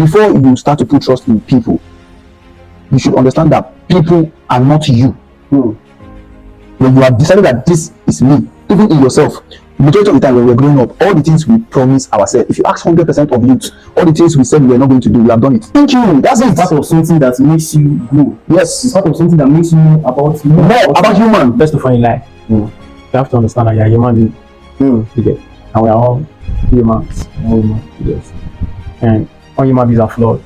before you start to put trust in people, you should understand that people are not you. When you have decided that this is me, even in yourself, majority of the time when we're growing up, all the things we promise ourselves, if you ask 100% of youth, all the things we said we were not going to do, we have done it. Thank you. That's it. Part of something that makes you grow. Yes. It's part of something that makes you know about human. First of all in life, you have to understand that you're a human being. You get, and we are all humans. And all human beings are flawed.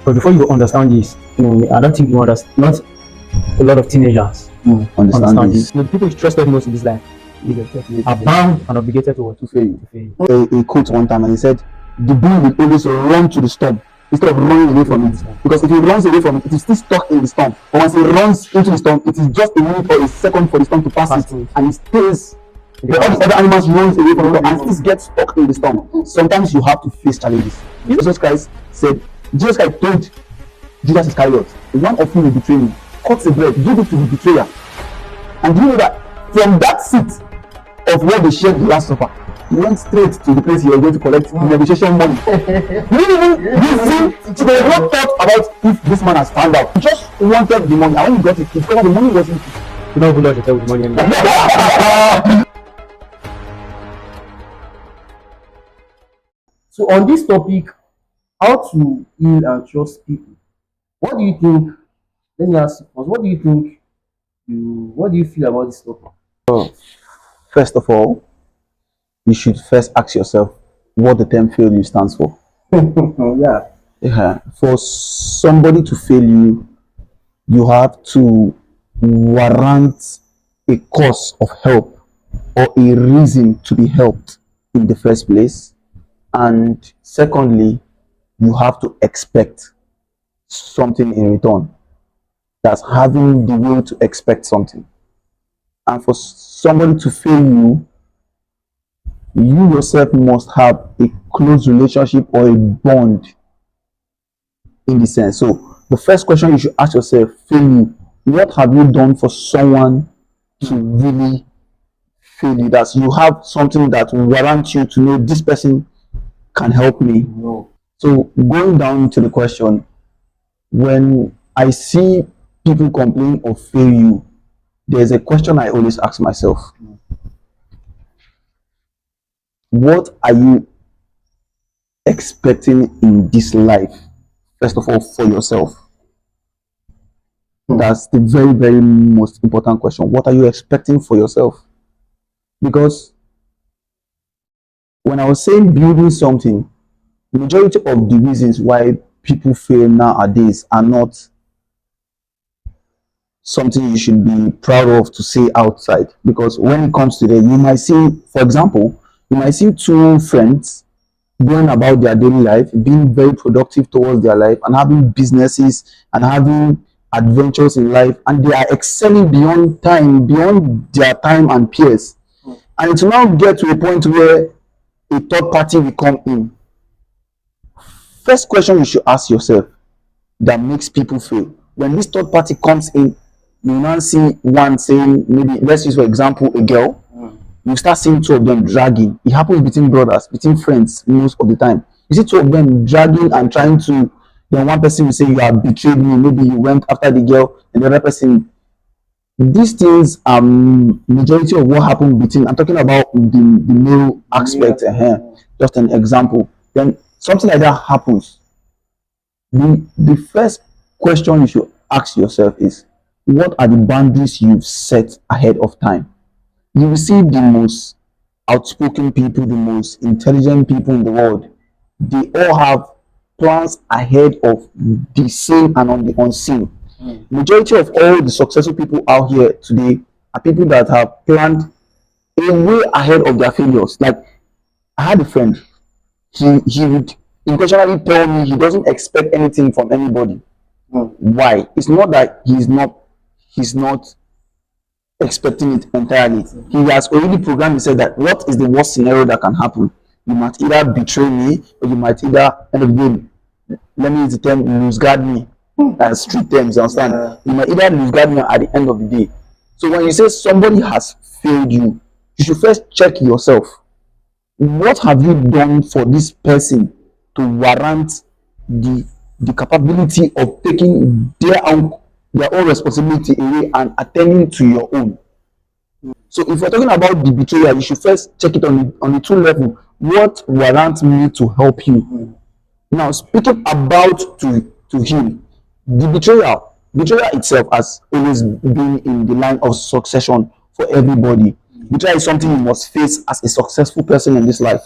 But before you understand this, I don't think you understand. Not a lot of teenagers understand this. The people you trusted most in this life are bound and obligated to fail you. A quote one time, and he said, "The bull will always run to the storm instead of running away from it. Because if he runs away from it, it is still stuck in the storm. But once he runs into the storm, it is just a minute or a second for the storm to pass it, and it stays." The other animals runs away from it and still gets stuck in the storm. Sometimes you have to face challenges. Jesus Christ told Judas Iscariot, "One of you will betray me. Cut the bread, give it to the betrayer." And do you know that from that seat of where they shared the Last Supper, he went straight to the place he was going to collect the negotiation money. He did not thought about if this man has found out. He just wanted the money, and when he got it, he discovered the money wasn't. You don't even know what to tell with the money anymore. So on this topic, how to heal and trust people, what do you think? Let me ask you first, what do you feel about this topic? First of all, you should first ask yourself what the term failure stands for. For somebody to fail you, you have to warrant a cause of help or a reason to be helped in the first place. And secondly, you have to expect something in return. That's having the will to expect something. And for somebody to fail you, you yourself must have a close relationship or a bond in the sense. So the first question you should ask yourself, fail you, what have you done for someone to really fail you? That you have something that warrants you to know this person can help me. So going down to the question, when I see people complain or fail you, there's a question I always ask myself. What are you expecting in this life? First of all, for yourself. That's the very, very most important question. What are you expecting for yourself? Because when I was saying building something, the majority of the reasons why people fail nowadays are not something you should be proud of to say outside. Because when it comes to that, you might see, for example, you might see two friends going about their daily life, being very productive towards their life, and having businesses and having adventures in life, and they are excelling beyond their time and peers. And it will now get to a point where a third party will come in. First question you should ask yourself that makes people fail. When this third party comes in, you now see one saying, maybe let's use for example a girl. You start seeing two of them dragging. It happens between brothers, between friends most of the time. You see two of them dragging and trying to, then one person will say, "You have betrayed me." Maybe you went after the girl, and the other person. These things are majority of what happened between. I'm talking about the male aspect. Just an example. Then something like that happens. The first question you should ask yourself is, what are the boundaries you've set ahead of time? You will see the most outspoken people, the most intelligent people in the world. They all have plans ahead of the seen and on the unseen. Majority of all the successful people out here today are people that have planned a way ahead of their failures. Like, I had a friend, he would intentionally tell me he doesn't expect anything from anybody. Why? It's not that he's not expecting it entirely. He has already programmed himself that what is the worst scenario that can happen? You might either betray me, or you might either end up being, let me use the term, lose guard me. As street terms, you understand? You might either lose guard me at the end of the day. So when you say somebody has failed you, you should first check yourself. What have you done for this person to warrant the capability of taking their own responsibility away and attending to your own. So if we're talking about the betrayal, you should first check it on the two level. What warrants me to help you? Now, speaking about to heal, the betrayal itself has always been in the line of succession for everybody. Betrayal is something you must face as a successful person in this life.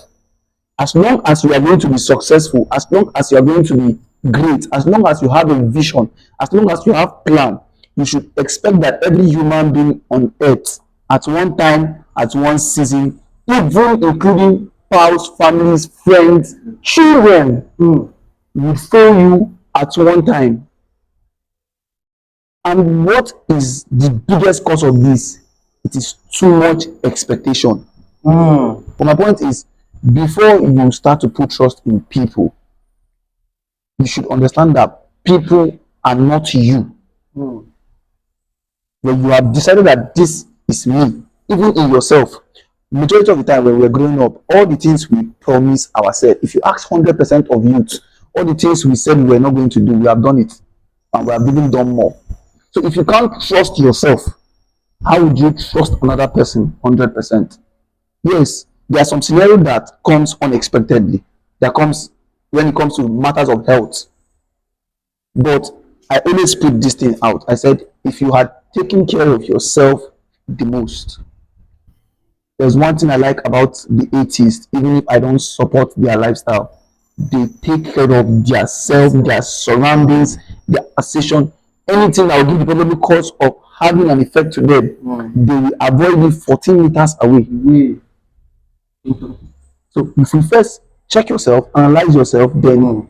As long as you are going to be successful, as long as you are going to be great, as long as you have a vision, as long as you have plan, you should expect that every human being on earth at one time, at one season, even including pals, families, friends, children, will fail you at one time. And what is the biggest cause of this? It is too much expectation. But my point is, before you start to put trust in people, you should understand that people are not you. When you have decided that this is me, even in yourself, majority of the time when we're growing up, all the things we promise ourselves, if you ask 100% of youth, all the things we said we were not going to do, we have done it, and we have even done more. So if you can't trust yourself, how would you trust another person 100%? Yes, there are some scenarios that comes unexpectedly, that comes when it comes to matters of health. But I always put this thing out. I said, if you had taken care of yourself the most, there's one thing I like about the atheists, even if I don't support their lifestyle. They take care of their self, their surroundings, their assertion, anything that will give the probable cause of having an effect to them, they will avoid it 14 meters away. So if you first check yourself, analyze yourself, then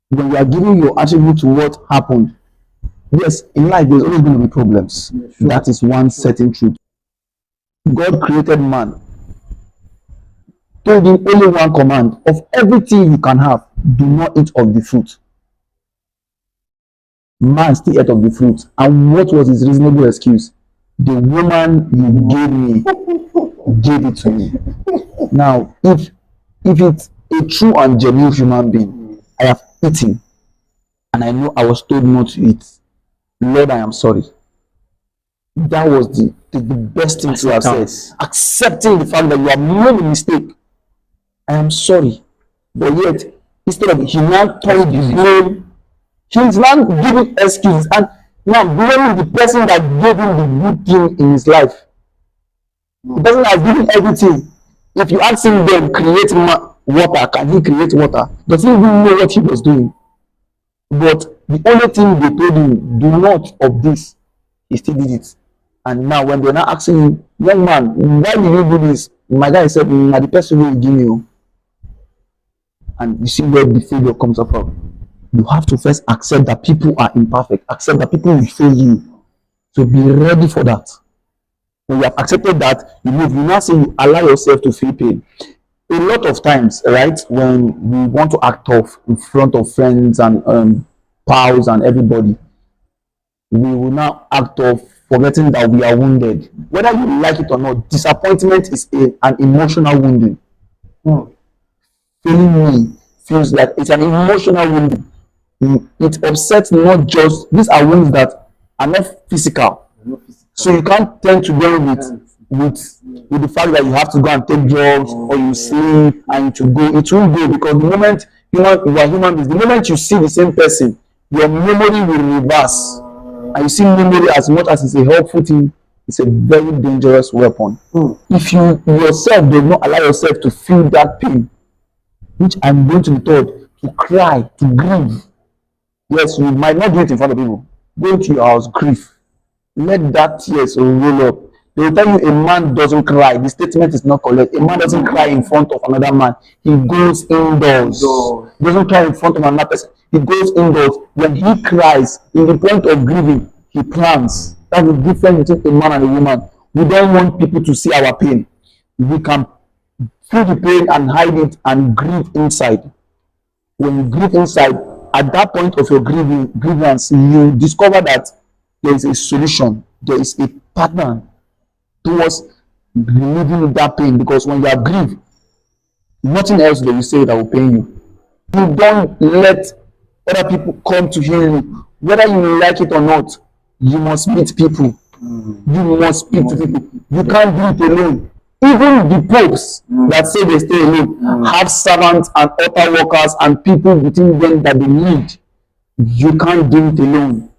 when you are giving your attribute to what happened, yes, in life there's always going to be problems. That is one certain truth. God created man, told him only one command: of everything you can have, do not eat of the fruit. Man still ate of the fruit. And what was his reasonable excuse? The woman you gave me gave it to me. Now, if it's a true and genuine human being, I have eaten and I know I was told not to eat, Lord, I am sorry. That was the best thing to have said. Accepting the fact that you have made a mistake. I am sorry. But yet, instead of he now turned the blame, he's now giving excuses and now blaming the person that gave him the good thing in his life. The person has given everything. If you ask him then create water, can he create water? Does he even know what he was doing? But the only thing they told him, do not of this, he still did it. And now when they're not asking him, young man, why did you do this? My guy said, the person will give you. And you see where the failure comes from. You have to first accept that people are imperfect, accept that people will fail you. So be ready for that. When you have accepted that, you move. You now say you allow yourself to feel pain. A lot of times, right, when we want to act off in front of friends and pals and everybody, we will now act off forgetting that we are wounded. Whether you like it or not, disappointment is an emotional wounding. Feeling me feels like it's an emotional wounding. It upsets not just, these are wounds that are not physical. So you can't tend to them with the fact that you have to go and take drugs or you sleep and to go. It won't go, because the moment you are human beings, the moment you see the same person, your memory will reverse. And you see memory, as much as it's a helpful thing, it's a very dangerous weapon. If you yourself do not allow yourself to feel that pain, which I'm going to be told, to cry, to grieve. Yes, you might not do it in front of people. Go to your house, grieve. Let that tears roll up. They will tell you a man doesn't cry. The statement is not correct. A man doesn't cry in front of another man. He goes indoors. He doesn't cry in front of another person. He goes indoors. When he cries, in the point of grieving, he plans. That's the difference between a man and a woman. We don't want people to see our pain. We can feel the pain and hide it and grieve inside. When you grieve inside, at that point of your grievance, you discover that there is a solution, there is a pattern towards relieving that pain. Because when you are grieved, nothing else that you say that will pain you. You don't let other people come to heal you. Whether you like it or not, you must meet people. You must speak to people. You can't do it alone. Even the popes that say they stay alone have servants and altar workers and people within them that they need. You can't do it alone.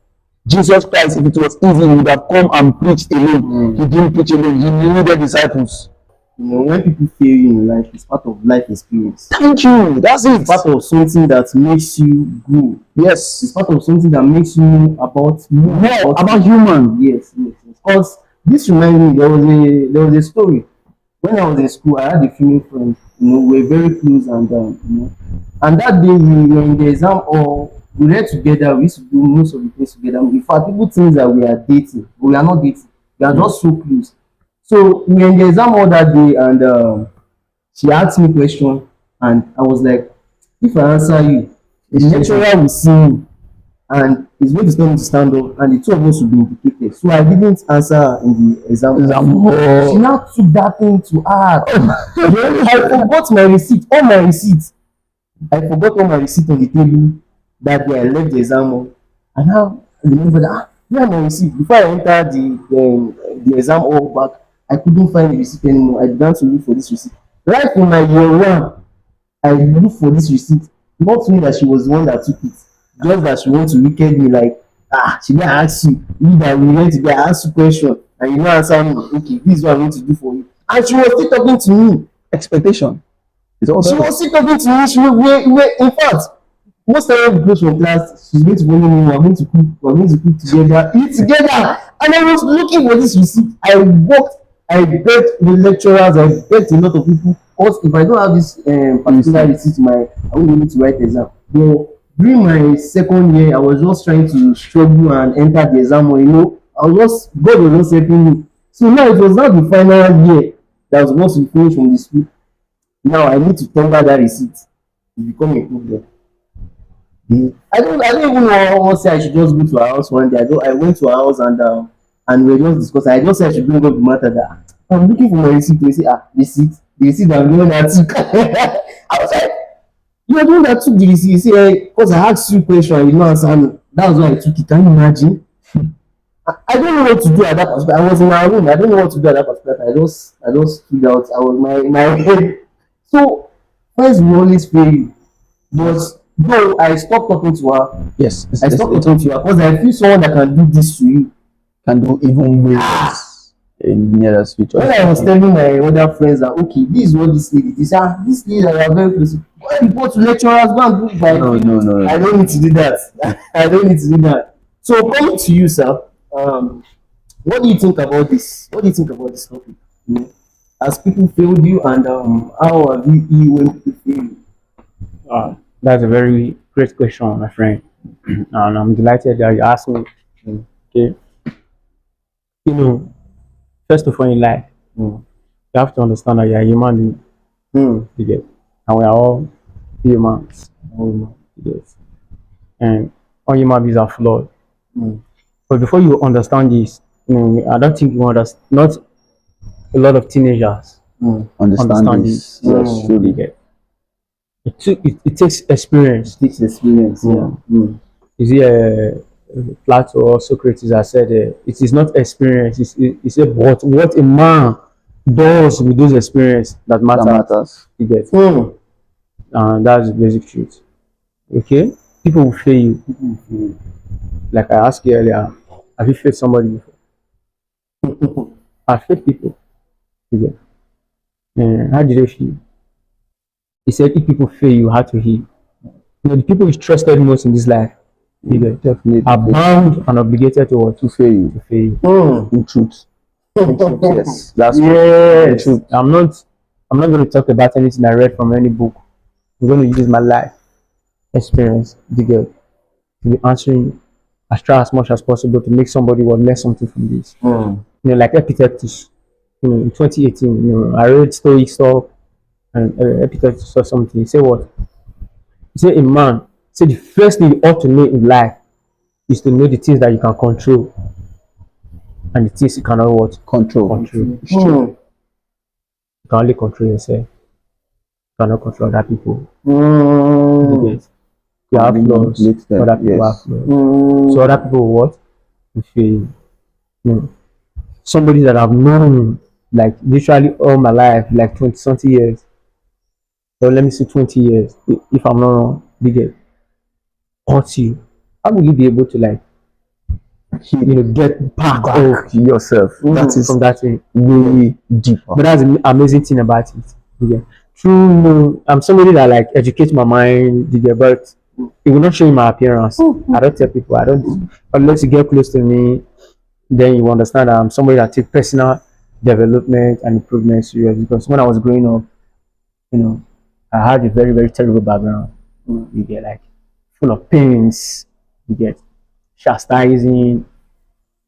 Jesus Christ, if it was easy, he would have come and preached alone. He didn't preach alone. He needed disciples. When people fail you in life, it's part of life experience. Thank you. That's it. It's part of something that makes you grow. Yes. It's part of something that makes you know about more about human. Yes. Because this reminds me, there was a story. When I was in school, I had a female friend. We were very close, and that day we were in the exam, or we read together. We used to do most of the things together. In fact, people think that we are dating, but we are not dating. We are just so close. So we were in the exam all that day, and she asked me question, and I was like, if I answer you, the lecturer will see me, and he's going to tell me to stand up, and the two of us will be implicated. So I didn't answer her in the exam. She now took that thing to heart. I forgot my receipt, all my receipts. I forgot all my receipt on the table that day. I left the exam hall, and now I remember that where my receipt. Before I entered the exam hall back, I couldn't find the receipt anymore. I began to look for this receipt. Right in my year one, I looked for this receipt, not knowing that she was the one that took it. Just that she wants to wicked me, like, she didn't ask you. You that we went to I asked you question and you don't answer me. Okay, this is what I'm going to do for you. And she was still talking to me. Expectation. She was still talking to me. In fact, most time we close from class, she's going to follow me. We're going to cook together, eat together. And I was looking for this receipt. I begged the lecturers, I begged a lot of people. Because if I don't have this particular receipt, I won't be able to write the exam. But during my second year, I was just trying to struggle and enter the exam. God was just helping me. So now it was not the final year that was supposed to finish from the school. Now I need to tender that receipt to become a problem. I don't even know what say I should just go to her house one day. I went to her house and we were just discussing. I just said I should bring up the matter that I'm looking for my receipt. They say, receipt. The receipt that I'm doing that took. I was like, you are the one that took the receipt. You say, because I asked you a question and you don't answer me. That was why I took it. Can you imagine? I don't know what to do at that particular. I was in my room. I don't know what to do at that particular time. I just stood out. I was my head. So friends will always fail you. But though I stopped talking to her. Yes. I stopped talking to her because I feel someone that can do this to you. Can do even worse in near future. When I was telling my other friends that okay, this is what this lady. They say, this lady that you are very close. When you go to lecturers, go and do it by No. I don't need to do that. I don't need to do that. So coming to you, sir, what do you think about this? What do you think about this topic? Has people failed you, and how have you healed when people fail you? That's a very great question, my friend. And I'm delighted that you asked me. Okay. First of all in life, you have to understand that you're a human being. You get, and we are all humans. You get. And all human beings are flawed. But before you understand this, I don't think you understand. Not a lot of teenagers understand this. Yes, truly. Get. It takes experience. It takes experience. Is it Plato or Socrates that said it is not experience, it's a what a man does with those experience that matters. You get. And that's the basic truth. Okay? People will fail you. Like I asked you earlier, have you failed somebody before? I've failed people. You get. How did they feel? He said if people fail you, how to heal. The people you trusted most in this life, definitely are bound and obligated to what? To fail you. In truth. Yes. That's the truth. I'm not going to talk about anything I read from any book. I'm going to use my life experience to be answering as try as much as possible to make somebody will learn something from this. Like Epictetus. In 2018, I read Stoic stuff and Epictetus saw something. He said what? He said a man. So the first thing you ought to know in life is to know the things that you can control and the things you cannot what? Control. You can only control yourself. You cannot control other people. Yes, you have Can flaws. manipulate them. Other people have Yes. flaws. Mm. So other people what? If you know somebody that I've known like literally all my life, like 20 something years, or let me say 20 years, if I'm not wrong, they get hurt you. How will you be able to like get back up Back yourself. That from is that thing? way deeper. But that's the amazing thing about it. Yeah. True, no, I'm somebody that like educates my mind, but it will not show in my appearance. I don't tell people. I don't unless you get close to me, then you understand that I'm somebody that takes personal development and improvement serious. Because when I was growing up, you know, I had a very very terrible background. You get like full of pains. You get chastising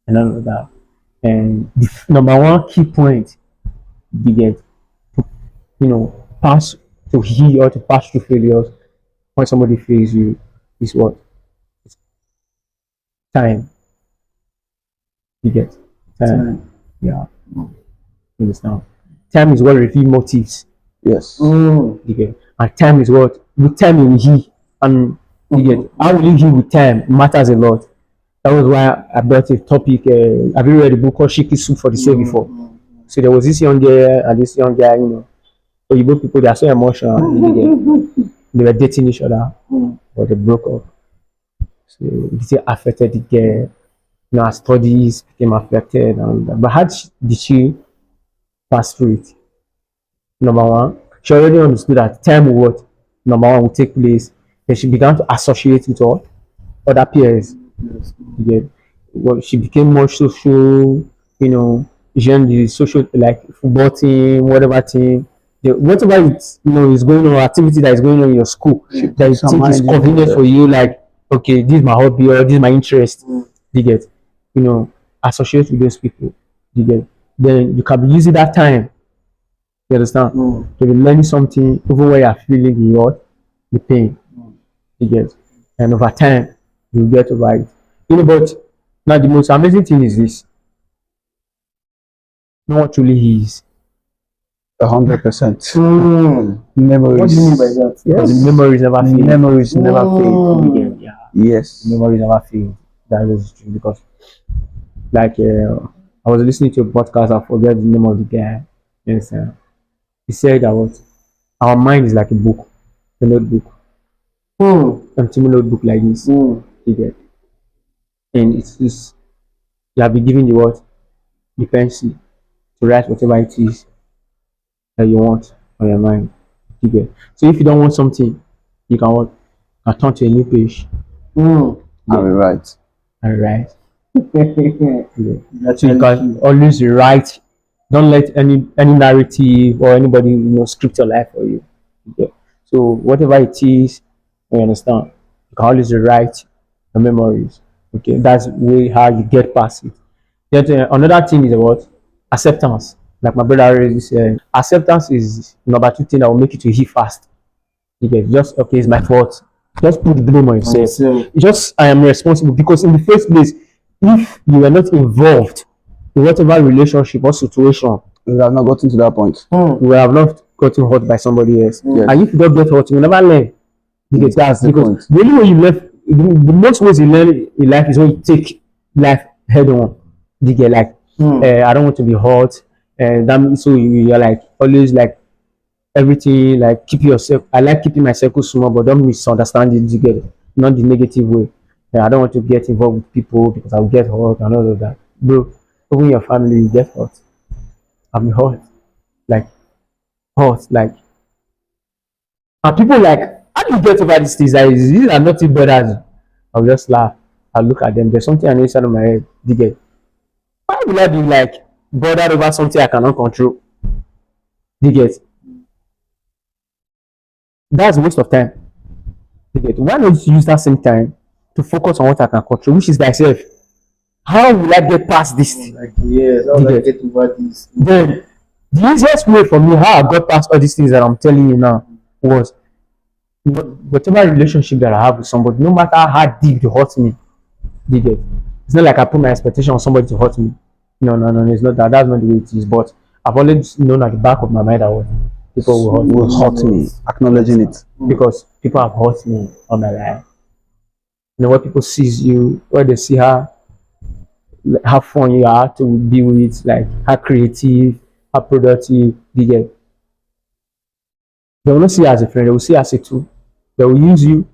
and all of that. And the number one key point you get pass to heal or to pass through failures when somebody fails you is what? Time. You get time. Time. Yeah, you understand. Time is what reveals motives. Yes. Mm. You get, and time is what with time you will heal. And you get how will you heal with time matters a lot. That was why I brought a topic. Have you read the book called Shiki Soup for the Soul before? So there was this young girl and this young guy, Oyibo people, they are so emotional. They were dating each other, but they broke up. So it affected the girl. Her studies became affected. But did she pass through it? Number one, she already understood that time will what? Number one will take place. Then she began to associate with what? Other peers. Yes. Yeah. Well, she became more social, joined the social like football team, whatever team. Whatever is going on, activity that is going on in your school that you puts her think is mind into convenient it. for you, like okay, this is my hobby or this is my interest. You get, associate with those people. You get, then you can be using that time. You understand? To be learning something, even when you are feeling the pain. You get, and over time you get over it. But now the most amazing thing is this: no one truly is. 100%. What do you mean by Memories. that? Because the Yes. memories never fade. Memories never fade. Yeah, Yes. memories never fade. That is true because, like, I was listening to a podcast. I forget the name of the guy. Yes, he said that our mind is like a book, a notebook, empty notebook like this. You get, and it's you have been given the pencil to write whatever it is that you want on your mind. You get. So if you don't want something, you can what? Can turn to a new page. Are we right? And write. Yeah. That's So you can always write. Don't let any narrative or anybody script your life for you. Yeah. So whatever it is, you understand. You can always write your memories. Okay, that's way how you get past it. Then another thing is about acceptance. Like my brother already said, acceptance is number two thing that will make you to heal fast. You get just okay, it's my fault. Just put the blame on yourself. Just I am responsible because in the first place, if you were not involved in whatever relationship or situation, We have not gotten to that point. you will have not gotten hurt by somebody else. Yes. And if you don't get hurt, you will never learn. You get That's the because point. the only way you learn, the most ways you learn in life is when you take life head on. You get like, I don't want to be hurt, and that means so you're like always like everything like keep yourself. I like keeping my circle small, but don't misunderstand it. You get it, not the negative way. I don't want to get involved with people because I'll get hurt and all of that, bro. Even your family you get hurt. I'm hurt, like hurt, like, and people like, how do you get over these things? Like, these are nothing but as I'll just laugh. I'll look at them. There's something on the inside of my head. You get, why will I be like bothered over something I cannot control? You get, that's waste of time. You get, why not use that same time to focus on what I can control, which is thyself? How will I get past this? Like, yes, how will I get over this? Then the easiest way for me, how I got past all these things that I'm telling you now, was whatever relationship that I have with somebody, no matter how deep they hurt me, they get. It's not like I put my expectation on somebody to hurt me. No, it's not that. That's not the way it is. But I've always known at the back of my mind that what People will hurt me. will hurt me, acknowledging it. Because people have hurt me all my life. You know, when people sees you, when they see how fun you are to be with, like how creative, how productive you get, they will not see you as a friend, they will see you as a tool. They will use you,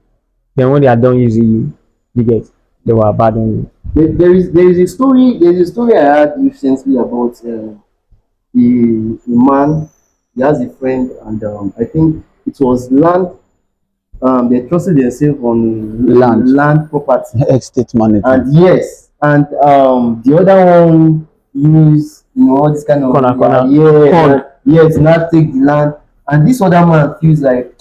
then when they are done using you, you get, they will abandon you. There is a story I heard recently about a man. He has a friend, and I think it was land. They trusted themselves on Land. land property, Estate management. and yes, and the other one use all this kind of Corner. yeah, yes, not take the land, and this other man feels like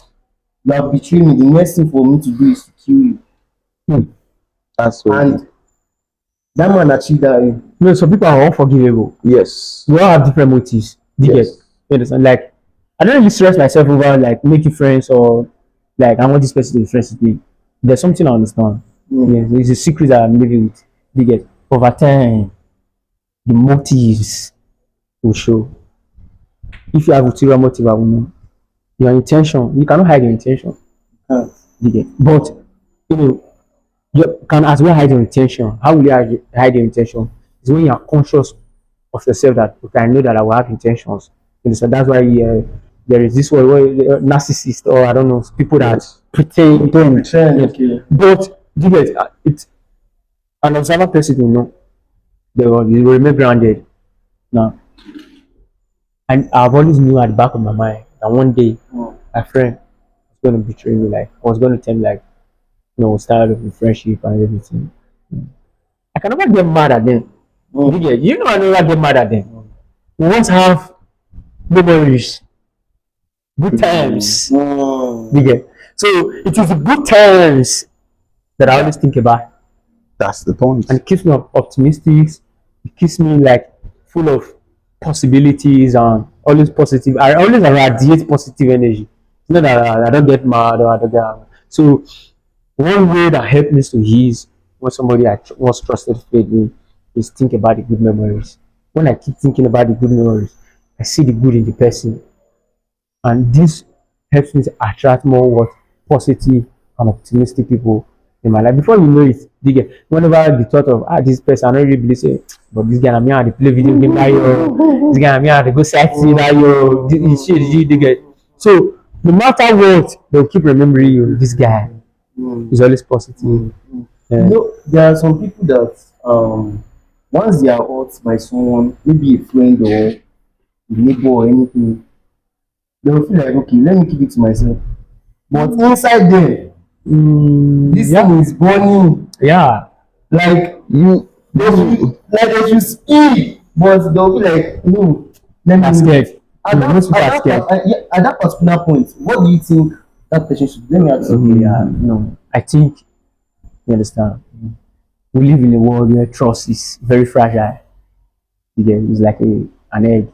you have betrayed me. The next thing for me to do is to kill you, That's so and that man achieved that. You know, some people are unforgivable. yes. We all have different motives. You Yes. get, you understand? Like, I don't really stress myself over like making friends or like I want this person to be friends with me. There's something I understand. Yeah, there's a secret that I'm living with. You get, over time, the motives will show. If you have ulterior motive, I will know. Your intention, you cannot hide your intention. You get, but you know, you can as well hide your intention. How will you hide your intention? Is when you are conscious of yourself that okay, I know that I will have intentions. You know, so that's why there is this word where narcissist or I don't know people that Yes. pretend. Pretend, Yes. okay. But you get it's an observant person will know. They will remain grounded. Now, and I've always knew at the back of my mind that one day my friend was going to betray me. Like I was going to tell me like, you know, start of the friendship and everything. I can never get mad at them. You know, I never get mad at them. We once have memories, good times. You get. So it is the good times that I always think about, That's the point. and it keeps me optimistic. It keeps me like full of possibilities and always positive. I always radiate positive energy. It's not that I don't get mad or I don't get angry. So one way that helped me to ease when somebody I once trusted failed me is think about the good memories. When I keep thinking about the good memories, I see the good in the person, and this helps me to attract more what positive and optimistic people in my life. Before you know it, you get whenever the thought of this person, I don't really believe say, but this guy I'm here to play video game that yo, this guy I'm here to go sightsee that yo, this shit you get. So no matter what, they'll keep remembering you. This guy is always positive. Yeah. There are some people that once they are hurt by someone, maybe a friend or a neighbor or anything, they will feel like okay, let me keep it to myself. But inside them, this thing is burning. Yeah. Like You they should speak, but they'll be like, no, let I'm me. scared. At that, Most people are at, scared. that, yeah, at that particular point, what do you think that person should do? Let me ask you. Okay, yeah, no. I think you understand. We live in a world where trust is very fragile. You get, it's like an egg.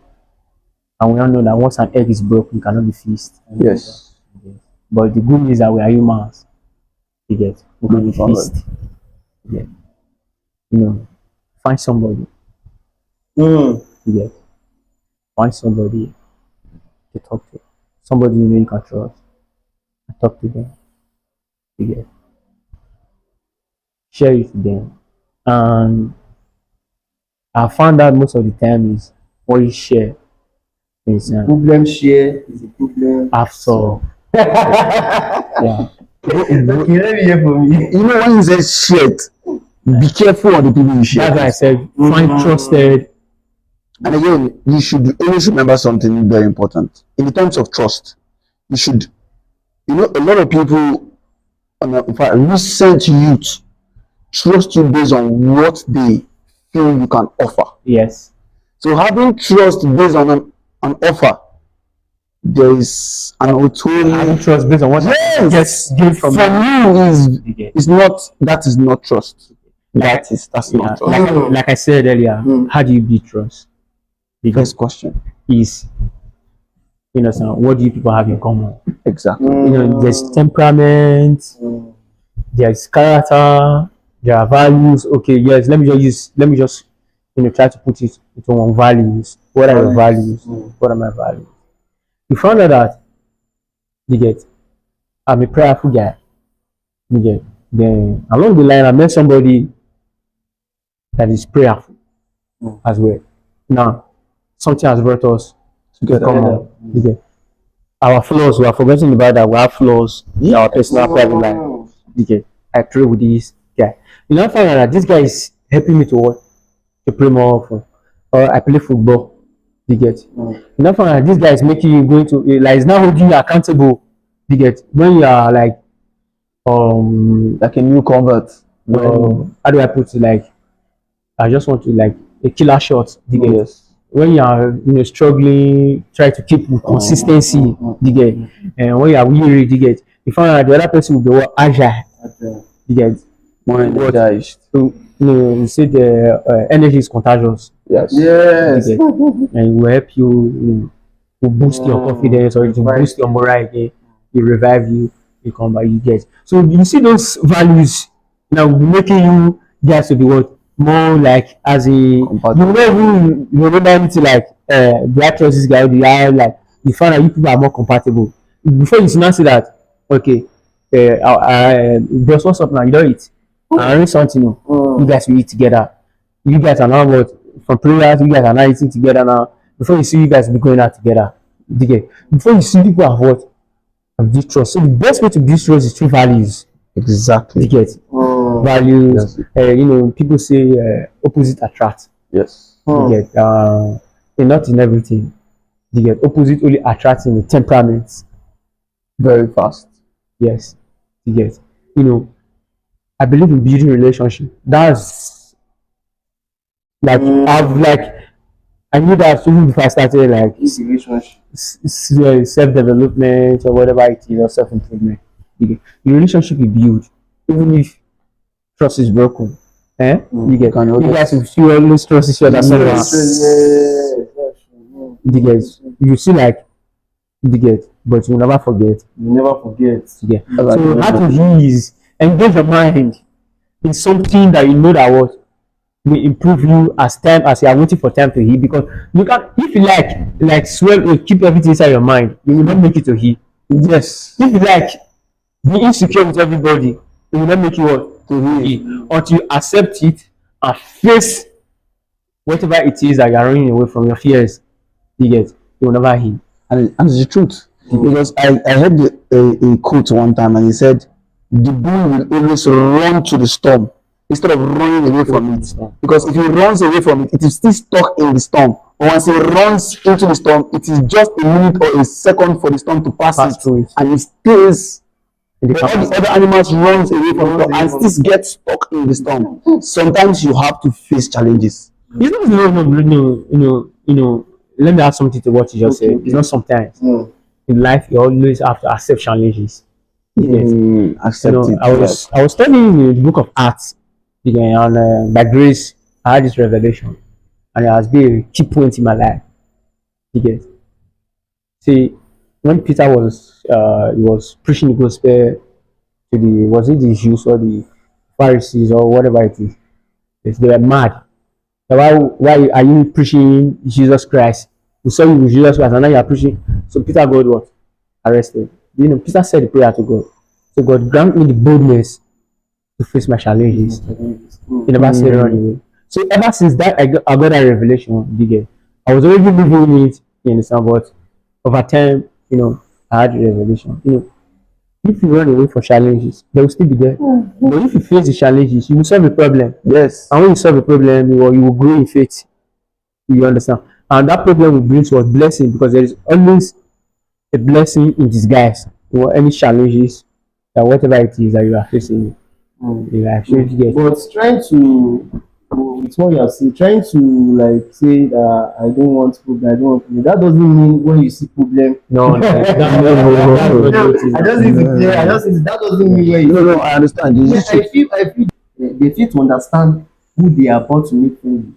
And we all know that once an egg is broken, it cannot be fixed. yes. But the good news is that we are humans. You get, we can be fixed. You get, you know, find somebody. You get, find somebody to talk to. Somebody you know you can trust. And talk to them. You get, share it with them. And I found out most of the time is what you share is Problem share is a problem. half solved. Yeah. Okay, let me hear from you. You know when you say shit, be careful of the people you share. That's why I said find trusted. And again, you should always remember something very important. In terms of trust, you should, you know, a lot of people, in fact, recent youth trust you based on what they feel you can offer. Yes. So having trust based on an offer, there is an Having authority. trust based on what Yes, gain from you is not, that is not trust. That's yeah, not trust. like I said earlier, how do you build trust? The First question. is you know, so what do you people have in common? Exactly. You know, there's temperament, there's character, there are values. Okay, yes, let me just you know try to put it into one values. What are your values? What are my values? You found out that you get I'm a prayerful guy. You get then along the line I met somebody that is prayerful as well. Now something has brought us to come out. You get our flaws, we are forgetting about that we have flaws in our personal private life. You get I pray with this guy. You know, I find out that this guy is helping me to what? To play more often. Or I play football. You get. You know, find out that this guy is making you going to like it's now holding you accountable. You get when you are like a new convert. how do I put it? Like I just want to like a killer shot. You get. Yes. When you are struggling, try to keep with consistency. You get. And when you are weary, you get. You find out that the other person will be what agile. You get. More energized. So you say the energy is contagious. Yes. Yes. You get. And it will help you, to boost your confidence or to boost your morale again. It revive you. You come back. You get. So you see those values now making you guys to be what more like as a you never you remember anything like the actresses guy the eye like you find out you people are more compatible before you now say that okay bros what's up now you don't eat I arrange something you guys will eat together you guys are now what from prayers you guys are now eating together now before you see you guys be going out together you get before you see people have what have this trust so the best way to build trust is through values. Exactly. You get values. People say opposite attract. Yes. You get and not in everything. You get opposite only attracting the temperament. Very fast. Yes. You get. I believe in building relationship. That's like I knew that even before I started like self development or whatever it is or self improvement. The relationship you build, even if trust is broken, you get you guys will still always trust each other somehow. You get you see like you get, but you will never forget. You never forget. Yeah. So how to do is engage your mind in something that you know that what will improve you as you are waiting for time to heal because you can if you like swell keep everything inside your mind you will not make it to heal. Yes. If you like be insecure with everybody it will not make you what to heal until you accept it and face whatever it is that you are running away from your fears you get you will never heal. And it's the truth because I heard a quote one time and he said the bull will always run to the storm instead of running away from it because if he runs away from it is still stuck in the storm but once he runs into the storm it is just a minute or a second for the storm to pass through it and it stays but all the other animals runs away from it and still get stuck in the storm. Sometimes you have to face challenges. It's not let me add something to what you just said. It's not sometimes in life you always have to accept challenges. Accept it. I was studying the book of Acts, and by grace I had this revelation, and it has been a key point in my life. You get. See, when Peter was preaching the gospel to the Jews or the Pharisees or whatever it is, they were mad. So why are you preaching Jesus Christ? We saw you with Jesus Christ, and now you are preaching. So Peter got what? Arrested. Peter said the prayer to God. So God grant me the boldness to face my challenges. He never said run away. So ever since that I got that revelation, I was already living in it, you understand, but over time, I had the revelation. If you run away from challenges, they will still be there. But if you face the challenges, you will solve a problem. Yes. And when you solve a problem, you will grow in faith. You understand? And that problem will bring to us blessing because there is always a blessing in disguise. Any challenges, that whatever it is that you are facing, you actually get. But trying to, with what you have said, trying to like say that I don't want problem, that doesn't mean when you see problem. No, I just that doesn't mean when you no, I understand. I feel they feel to understand who they are about to make friends with.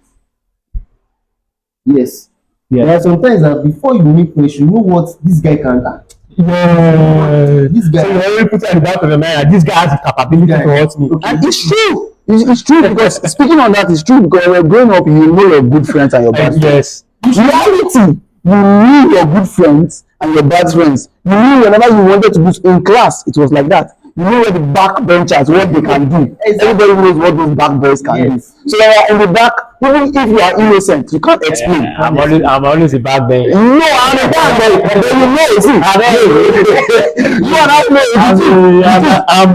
Yes. Yeah. There are sometimes that before you make friends, you know what this guy can do. Yeah. This guy. So you already put at the back of your mind that this guy has the capability to hurt me. Okay. And it's true. It's true because speaking on that, it's true because when you're growing up, you know your good friends and your bad friends. Yes. Reality, you knew your good friends and your bad friends. You knew whenever you wanted to do in class, it was like that. You know where the back benchers, what they can do. Everybody knows what those back boys can do. So when you're in the back, even if you are innocent, you can't explain. I'm always a back bench. No, I'm a back boy, but you know, see, you and I know.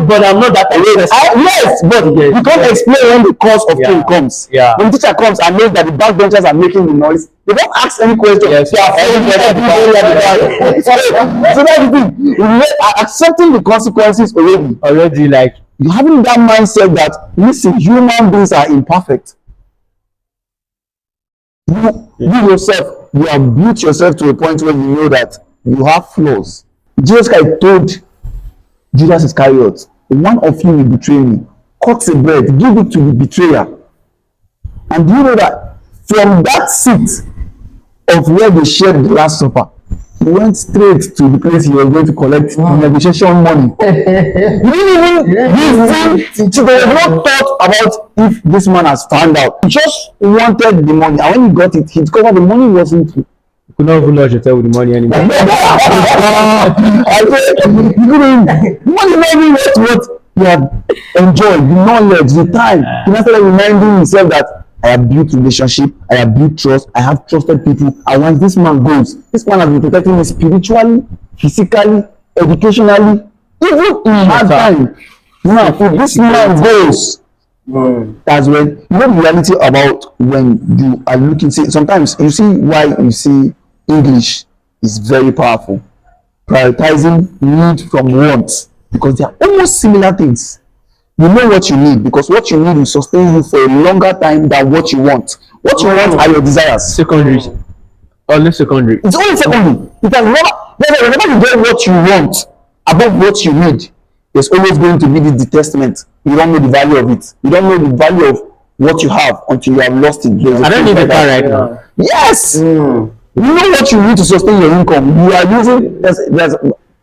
But I'm not that person. Yes, but you can't explain when the cause of thing comes. Yeah. When the teacher comes and knows that the backbenchers are making the noise, they don't ask any question. Yes. They are so that's the thing. Accepting the consequences Already, like, you having that mindset that listen, human beings are imperfect. You yourself, you have built yourself to a point where you know that you have flaws. Jesus Christ told Judas Iscariot, one of you will betray me. Cut the bread, give it to the betrayer. And do you know that from that seat of where they shared the Last Supper, he went straight to the place he was going to collect negotiation money. He didn't even they have not thought about if this man has found out. He just wanted the money, and when he got it, he discovered the money wasn't. you could not even lodge hotel with the money anymore. I said, money not even what you have enjoyed, the knowledge, the time. He started reminding himself that I have built relationship, I have built trust, I have trusted people. And once this man goes, this man has been protecting me spiritually, physically, educationally, even in hard time. Now, if this man goes, that's when you know the reality about when you are looking. See, sometimes you see why you see English is very powerful. Prioritizing need from wants, because they are almost similar things. You know what you need, because what you need will sustain you for a longer time than what you want. What you want are your desires. Secondary. Only secondary. It's only secondary. It has never, whenever you get what you want above what you need, there's always going to be the detestment. You don't know the value of it. You don't know the value of what you have until you have lost it. I don't need a car right now. Yes. You know what you need to sustain your income. You are using there's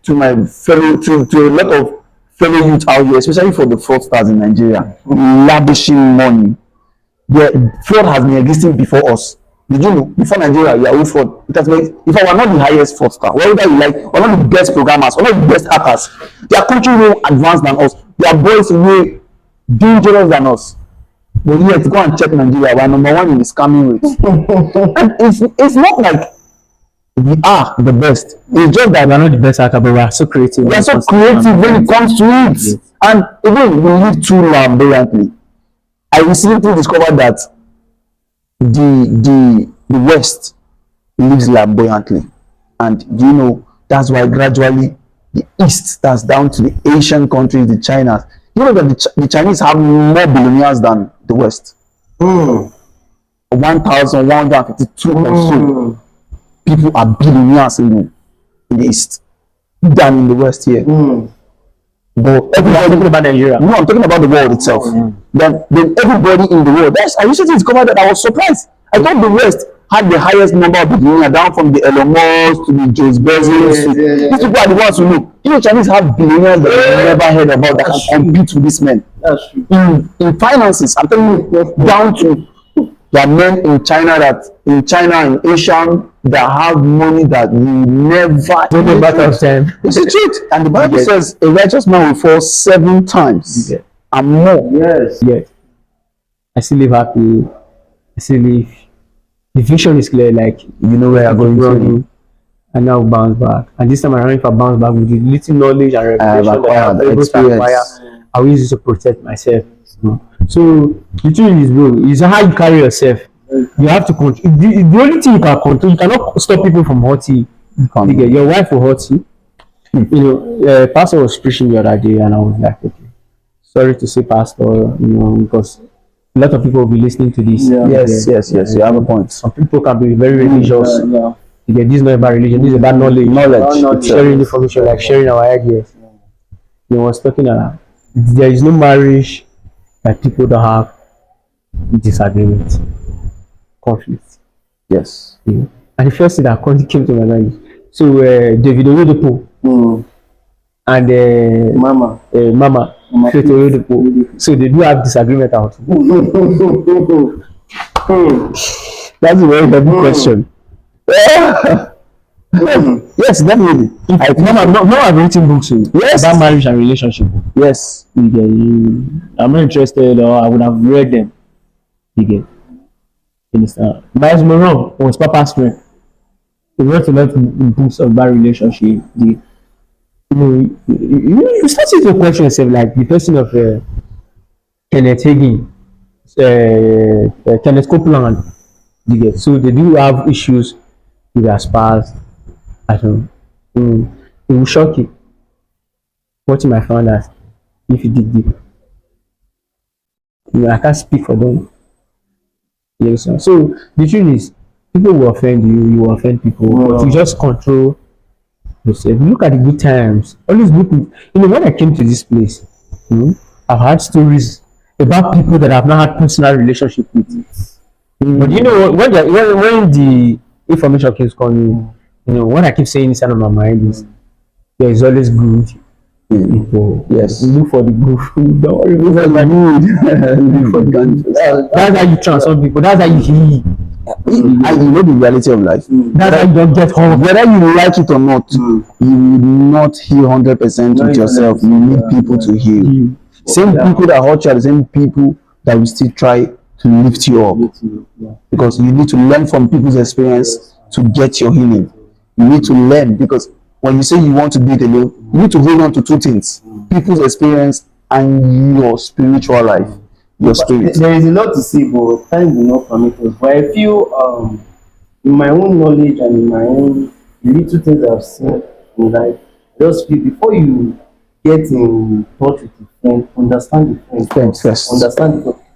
to my fellow to a lot of fellow youth out here, especially for the fraudsters in Nigeria, lavishing money. The fraud has been existing before us. Did you know? Before Nigeria, Yahoo fraud. It has been, if I were not the highest fraudster, whatever you like, or not the best programmers, or not the best hackers, their country way advanced than us. Their boys way dangerous than us. But yet, go and check Nigeria. We are number one in the scamming rate. And it's not like we are the best. It's just that We are not the best hacker, but we are so creative. we are so creative when it comes to it. Yes. And even we live too flamboyantly. I recently discovered that the West lives flamboyantly, and you know that's why gradually the East starts down to the Asian countries, the Chinas. You know that the Chinese have more billionaires than the West. 1,152 or so people are billionaires in the East than in the West here. But everybody talking about Nigeria. No, I'm talking about the world itself. Then everybody in the world. I recently discovered that I was surprised. I thought the West had the highest number of billionaires, down from the Elon Musk to the James Bezos. These people are the ones who know. You know, Chinese have billionaires that I've never heard about that can compete with these men. That's true. In finances, I'm telling you, down to there are men in China in Asia that have money that we never. No matter of time. It's the truth. And the Bible says a righteous man will fall 7 times and more. Yes. Yes. I still live happy. I still live. The vision is clear, like You know where you're going to. and now bounce back. And this time around, if I bounce back with the little knowledge and revelation that I'm able to acquire, I will use it to protect myself. So the thing is, bro, is how you carry yourself. You have to control. The only thing you can control, you cannot stop people from hurting you. Your wife will hurt you. You know, pastor was preaching the other day, and I was like, okay, sorry to say, pastor, you know, because a lot of people will be listening to this. Yes. You have a point. Some people can be very religious. This is not about religion. This is about knowledge. Sharing information, like sharing our ideas. He was talking about there is no marriage that people don't have disagreement, conflict. Yes. And the first thing that came to my mind. So David Oyedepo and Mama Faith Oyedepo. So they do have disagreement out. That's a very heavy question. Yes, definitely. I think No, no, I've written books yes, about marriage and relationship. yes, I'm not interested, or I would have read them. You get, you understand? Miles Monroe was Papa's friend. He wrote a lot of books about relationship. You start to question yourself, like the person of Kenneth Hagin, Kenneth Copeland. You get, so they do have issues with their spouse. I don't. Mm, it will shock you what you might find out if you dig deep. I can't speak for them. Yes, sir. So the truth is, people will offend you, you will offend people, but you just control yourself. Look at the good times. Always look. When I came to this place, I've had stories about people that I've not had personal relationship with. But when the information keeps coming, what I keep saying inside of my mind is there is always good people. yes. Look for the good. Don't worry, look for the Look for the That's how you transform people. That's how you heal. and you know the reality of life. That's how you don't get hurt. Whether you like it or not, you will not heal 100% with yourself. You need people to heal. Same people that hurt you are the same people that will still try to lift you up, because you need to learn from people's experience to get your healing. You need to learn, because when you say you want to do it alone, you need to hold on to two things: people's experience and your spiritual life, your spirit. There is a lot to say, but time will not permit us. But I feel, in my own knowledge and in my own little things I've seen in life, just feel before you get in touch with a friend, understand the friend. Thanks first.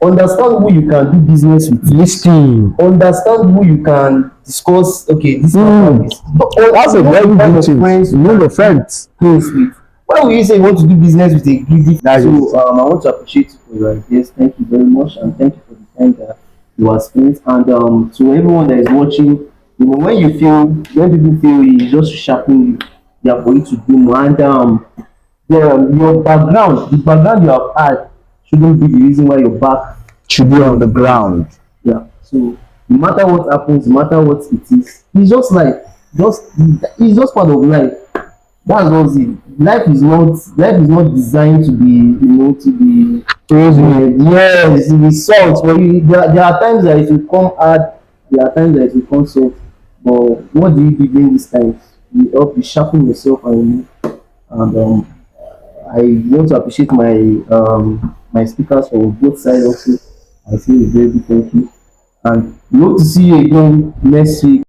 Understand who you can do business with. Listen. Understand who you can discuss. Okay, this That's a very good thing. You know your friends. close with. Why will you say you want to do business with a greedy? So I want to appreciate you for your ideas. Thank you very much, and thank you for the time that you are spent. And to everyone that is watching, when people feel you, just sharpen you, they are for you to do more. And your background, the background you have had, shouldn't be the reason why your back Should be on the ground. yeah. So no matter what happens, no matter what it is, it's just like it's just part of life. That's just it. Life is not designed to be, to be yes, to be salt. But there are times that it will come hard, there are times that it will come soft. But what do you do during these times? You help you sharpen yourself, and I want to appreciate my speakers for both sides also. I say a very big thank you. And we hope to see you again next week.